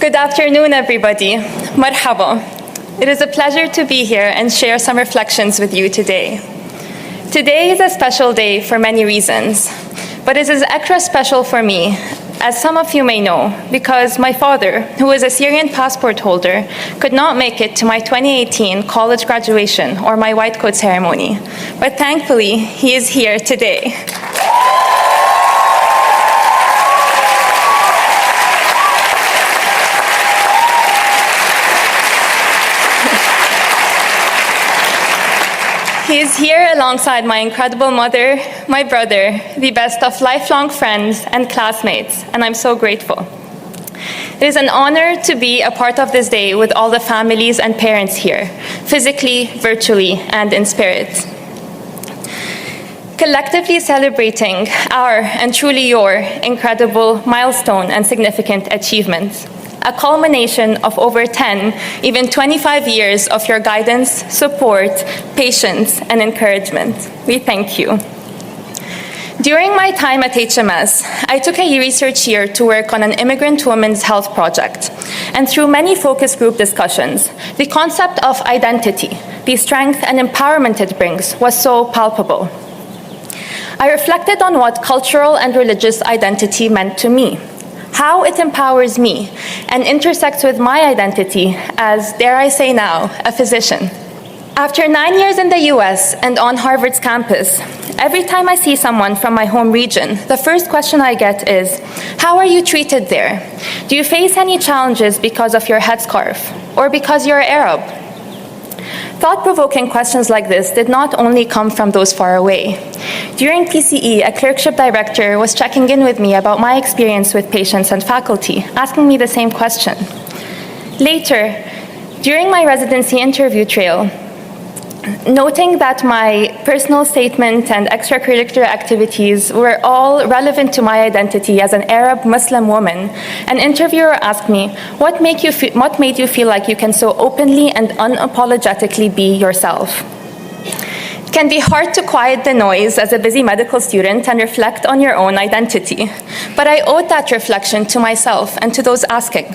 Good afternoon, everybody. Marhaba. It is a pleasure to be here and share some reflections with you today. Today is a special day for many reasons, but it is extra special for me, as some of you may know, because my father, who is a Syrian passport holder, could not make it to my 2018 college graduation or my white coat ceremony. But thankfully, he is here today. He is here alongside my incredible mother, my brother, the best of lifelong friends and classmates, and I'm so grateful. It is an honor to be a part of this day with all the families and parents here, physically, virtually, and in spirit. Collectively celebrating our, and truly your, incredible milestone and significant achievements. A culmination of over 10, even 25 years of your guidance, support, patience, and encouragement. We thank you. During my time at HMS, I took a research year to work on an immigrant women's health project. And through many focus group discussions, the concept of identity, the strength and empowerment it brings, was so palpable. I reflected on what cultural and religious identity meant to me, how it empowers me and intersects with my identity as, dare I say now, a physician. After 9 years in the US and on Harvard's campus, every time I see someone from my home region, the first question I get is, how are you treated there? Do you face any challenges because of your headscarf or because you're Arab? Thought-provoking questions like this did not only come from those far away. During PCE, a clerkship director was checking in with me about my experience with patients and faculty, asking me the same question. Later, during my residency interview trail, noting that my personal statement and extracurricular activities were all relevant to my identity as an Arab Muslim woman, an interviewer asked me, what made you feel like you can so openly and unapologetically be yourself? It can be hard to quiet the noise as a busy medical student and reflect on your own identity, but I owed that reflection to myself and to those asking.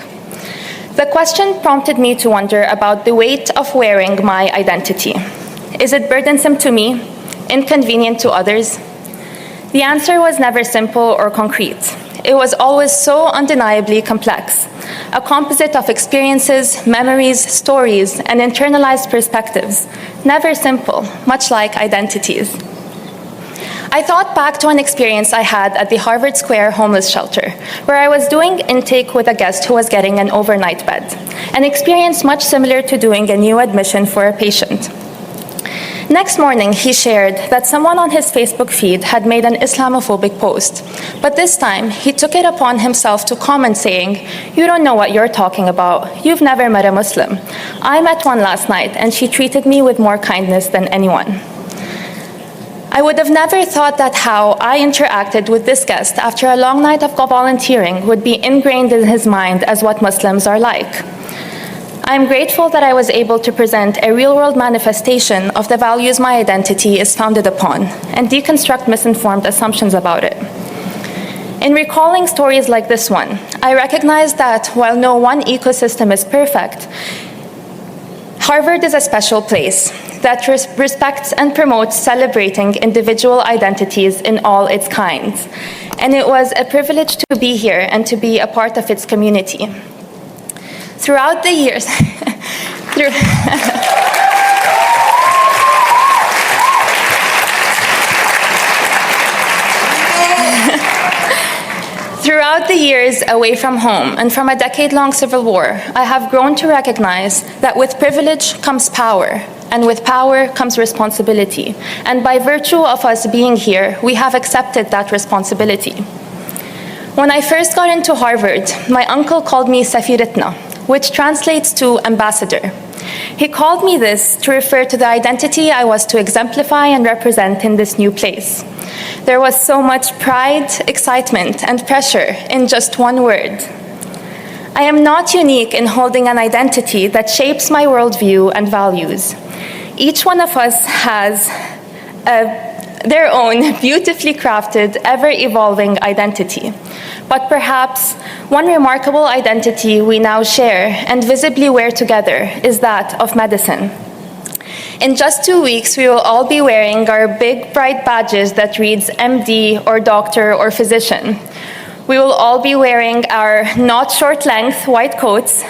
The question prompted me to wonder about the weight of wearing my identity. Is it burdensome to me, inconvenient to others? The answer was never simple or concrete. It was always so undeniably complex, a composite of experiences, memories, stories, and internalized perspectives, never simple, much like identities. I thought back to an experience I had at the Harvard Square homeless shelter, where I was doing intake with a guest who was getting an overnight bed, an experience much similar to doing a new admission for a patient. Next morning, he shared that someone on his Facebook feed had made an Islamophobic post, but this time he took it upon himself to comment saying, "You don't know what you're talking about. You've never met a Muslim. I met one last night and she treated me with more kindness than anyone." I would have never thought that how I interacted with this guest after a long night of volunteering would be ingrained in his mind as what Muslims are like. I am grateful that I was able to present a real-world manifestation of the values my identity is founded upon and deconstruct misinformed assumptions about it. In recalling stories like this one, I recognize that while no one ecosystem is perfect, Harvard is a special place that respects and promotes celebrating individual identities in all its kinds. And it was a privilege to be here and to be a part of its community. Throughout the years, Throughout the years away from home and from a decade-long civil war, I have grown to recognize that with privilege comes power, and with power comes responsibility. And by virtue of us being here, we have accepted that responsibility. When I first got into Harvard, my uncle called me Safiratna, which translates to ambassador. He called me this to refer to the identity I was to exemplify and represent in this new place. There was so much pride, excitement, and pressure in just one word. I am not unique in holding an identity that shapes my worldview and values. Each one of us has their own beautifully crafted, ever-evolving identity. But perhaps one remarkable identity we now share and visibly wear together is that of medicine. In just 2 weeks, we will all be wearing our big, bright badges that reads MD or doctor or physician. We will all be wearing our not short length white coats.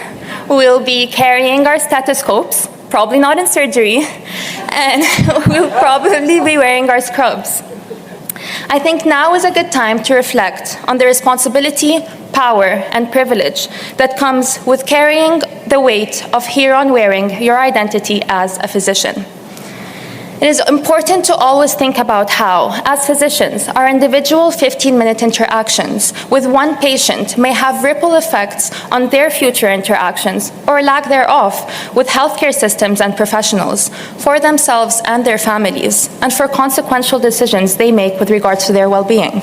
We will be carrying our stethoscopes, probably not in surgery, and we'll probably be wearing our scrubs. I think now is a good time to reflect on the responsibility, power, and privilege that comes with carrying the weight of hereon wearing your identity as a physician. It is important to always think about how, as physicians, our individual 15-minute interactions with one patient may have ripple effects on their future interactions, or lack thereof, with healthcare systems and professionals, for themselves and their families, and for consequential decisions they make with regards to their well-being.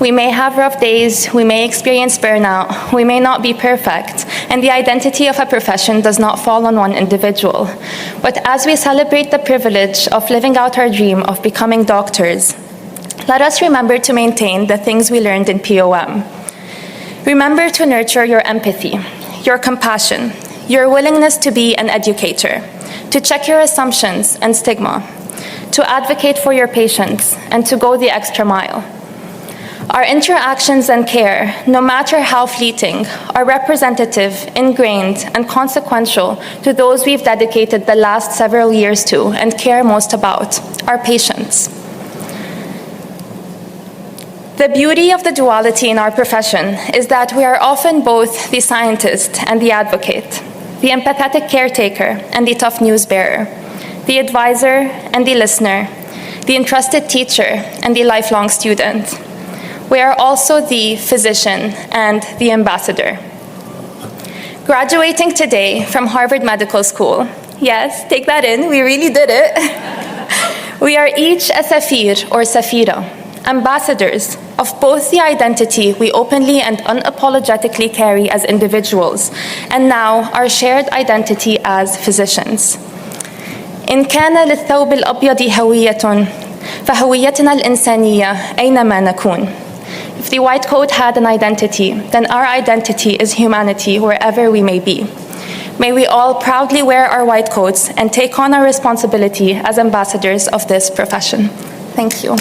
We may have rough days, we may experience burnout, we may not be perfect, and the identity of a profession does not fall on one individual. But as we celebrate the privilege of living out our dream of becoming doctors, let us remember to maintain the things we learned in POM. Remember to nurture your empathy, your compassion, your willingness to be an educator, to check your assumptions and stigma, to advocate for your patients, and to go the extra mile. Our interactions and care, no matter how fleeting, are representative, ingrained, and consequential to those we've dedicated the last several years to and care most about, our patients. The beauty of the duality in our profession is that we are often both the scientist and the advocate, the empathetic caretaker and the tough news bearer, the advisor and the listener, the entrusted teacher and the lifelong student. We are also the physician and the ambassador. Graduating today from Harvard Medical School, yes, take that in, we really did it. We are each a Safir or Safira, ambassadors of both the identity we openly and unapologetically carry as individuals, and now our shared identity as physicians. إن كان للثوب الأبيض هوية فهويتنا الإنسانية أينما نكون. If the white coat had an identity, then our identity is humanity wherever we may be. May we all proudly wear our white coats and take on our responsibility as ambassadors of this profession. Thank you.